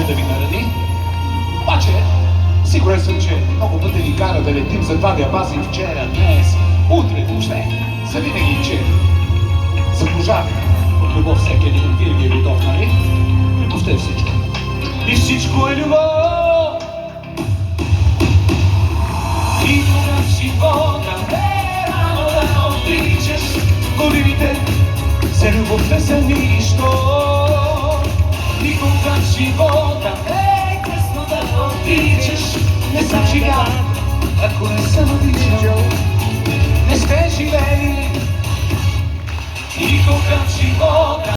да ви нарани. Обаче, сигурен съм, че много пъти ви кара да летим за два диапаза и вчера, днес, утре, въобще. Завинаги, че за пожар от любов всеки един винаги е готов, нали? Любовта е всичко. И всичко е любов. И кога в живота е рано да отричаш годините за любовта са нищо. И кога в живота е късно да отричаш, не съм живял, ако не съм обичал, не сте живели. И кога в живота